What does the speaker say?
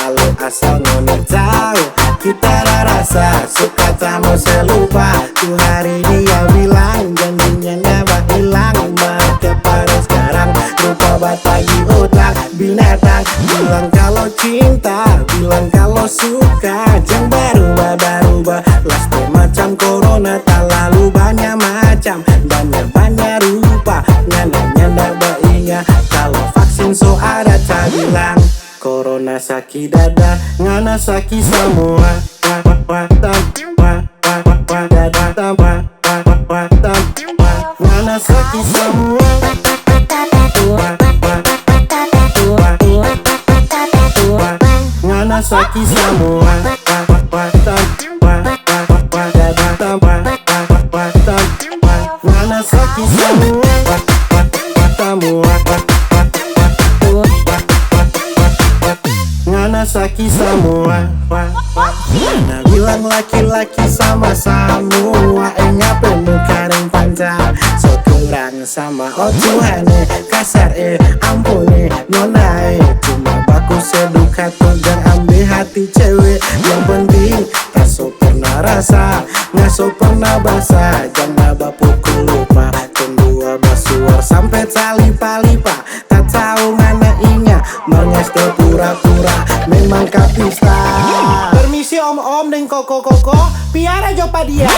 lalu asal ngono tahu. Kita rasa suka tamu selupa. Tuh hari dia bilang janjinya nggak hilang. Maka pada sekarang lupa batagi otak binatang. Bilang kalau cinta, bilang kalau suka. Jangan berubah-ubah. Last macam corona tak lalu banyak macam. Banyak rupa. Nyanda bainga. Kalau vaksin so ada tak bilang corona sakit dada, ngana sakit semua. Ngana sakit semua. Ngana sakit semua. Ngana sakit semua. Ngana sakit semua. Ngana bilang laki-laki sama semua. Ngapain pemuka ring panjang. So kurang sama oh Tuhan kasar ampuni nona cuma baku seduka dan ambil hati cewek. Yang penting tak so pernah rasa, nggak so pernah basah. Jangan bapukku lupa. Tunggu basuar sampai tali-palipa. Tak tahu mana inya menges pura-pura memang kapista. Permisi om-om dan koko-koko, piara jopa dia.